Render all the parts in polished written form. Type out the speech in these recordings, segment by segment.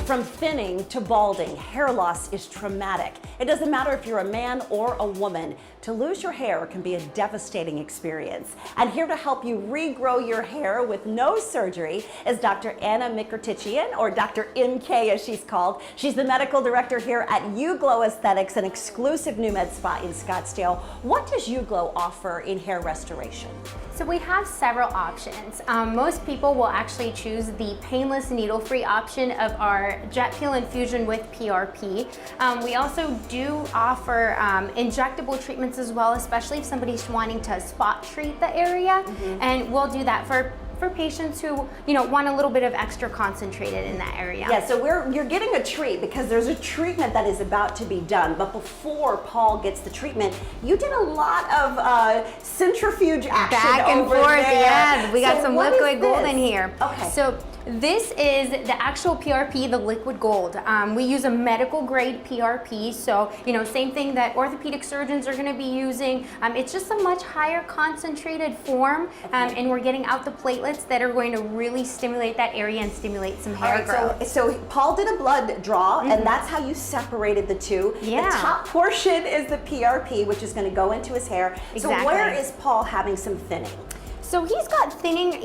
From thinning to balding, hair loss is traumatic. It doesn't matter if you're a man or a woman. To lose your hair can be a devastating experience. And here to help you regrow your hair with no surgery is Dr. Anna Mikrotician, or Dr. MK as she's called. She's the medical director here at UGlow Aesthetics, an exclusive new med spa in Scottsdale. What does UGlow offer in hair restoration? So we have several options. Most people will actually choose the painless needle-free option of our jet peel infusion with PRP. We also do offer injectable treatments as well, especially if somebody's wanting to spot treat the area. And we'll do that for patients who want a little bit of extra concentrated in that area. Yeah, so you're getting a treat because there's a treatment that is about to be done. But before Paul gets the treatment, you did a lot of centrifuge action back and over forth. there. Yeah, we got some liquid gold this? in here. Okay. So this is the actual PRP, the liquid gold. We use a medical grade PRP, so same thing that orthopedic surgeons are going to be using. It's just a much higher concentrated form, and we're getting out the platelets that are going to really stimulate that area and stimulate some hair growth. So Paul did a blood draw, and that's how you separated the two. Yeah. The top portion is the PRP, which is going to go into his hair. Exactly. So where is Paul having some thinning? So he's got thinning,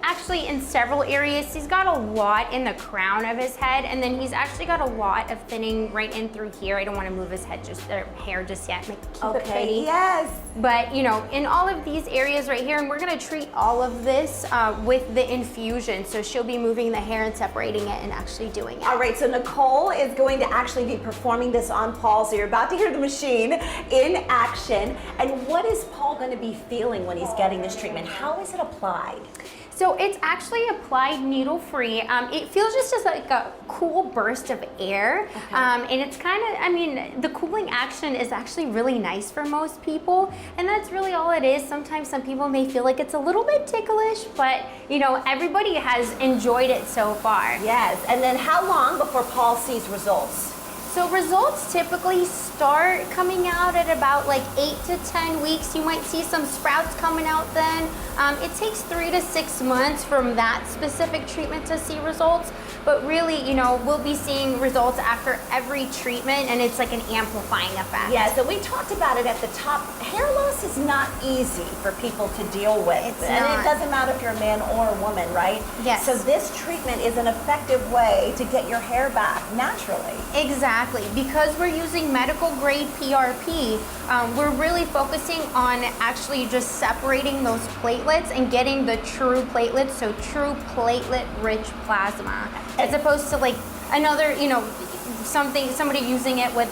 actually in several areas. He's got a lot in the crown of his head, and then he's actually got a lot of thinning right in through here. I don't want to move his hair just yet, keep it pretty. Yes. But in all of these areas right here, and we're going to treat all of this with the infusion. So she'll be moving the hair and separating it and actually doing it. All right, so Nicole is going to actually be performing this on Paul. So you're about to hear the machine in action. And what is Paul going to be feeling when he's getting this treatment? How is it applied? So it's actually applied needle-free. It feels just like a cool burst of air. And it's kind of, the cooling action is actually really nice for most people. And that's really all it is. Sometimes some people may feel like it's a little bit ticklish, but everybody has enjoyed it so far. Yes, and then how long before Paul sees results? So results typically start coming out at about like 8 to 10 weeks. You might see some sprouts coming out then. It takes 3 to 6 months from that specific treatment to see results. But really, we'll be seeing results after every treatment, and it's like an amplifying effect. Yeah, so we talked about it at the top. Hair loss is not easy for people to deal with. It's and not. It doesn't matter if you're a man or a woman, right? Yes. So this treatment is an effective way to get your hair back naturally. Exactly. Because we're using medical grade PRP, we're really focusing on actually just separating those platelets and getting the true platelets, so true platelet-rich plasma, as opposed to like another, somebody using it with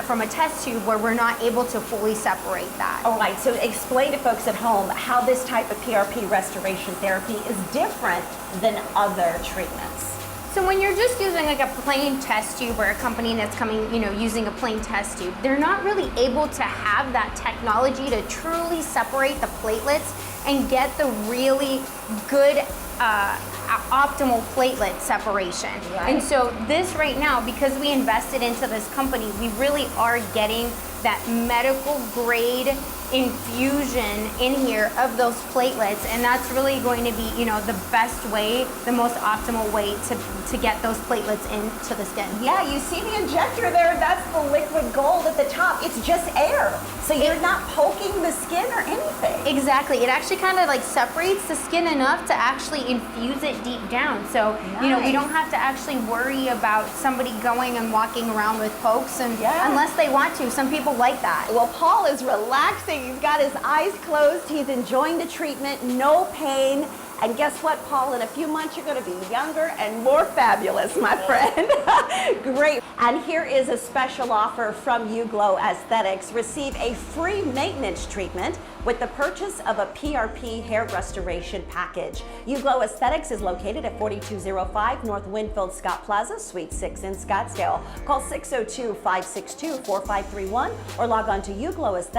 from a test tube where we're not able to fully separate that. All right, so explain to folks at home how this type of PRP restoration therapy is different than other treatments. So when you're just using like a plain test tube, or a company that's coming, using a plain test tube, they're not really able to have that technology to truly separate the platelets and get the really good optimal platelet separation. Right. And so this right now, because we invested into this company, we really are getting that medical grade infusion in here of those platelets, and that's really going to be the best way, the most optimal way to get those platelets into the skin. Yeah, you see the injector there, that's the liquid gold at the top. It's just air, so you're not poking the skin or anything. Exactly. It actually kind of like separates the skin enough to actually infuse it deep down, so Nice. we don't have to actually worry about somebody going and walking around with pokes, and unless they want to. Some people like that. Well, Paul is relaxing. He's got his eyes closed. He's enjoying the treatment, no pain. And guess what, Paul? In a few months, you're going to be younger and more fabulous, my friend. Great. And here is a special offer from UGlow Aesthetics. Receive a free maintenance treatment with the purchase of a PRP hair restoration package. UGlow Aesthetics is located at 4205 North Winfield Scott Plaza, Suite 6 in Scottsdale. Call 602-562-4531 or log on to UGlow Aesthetics.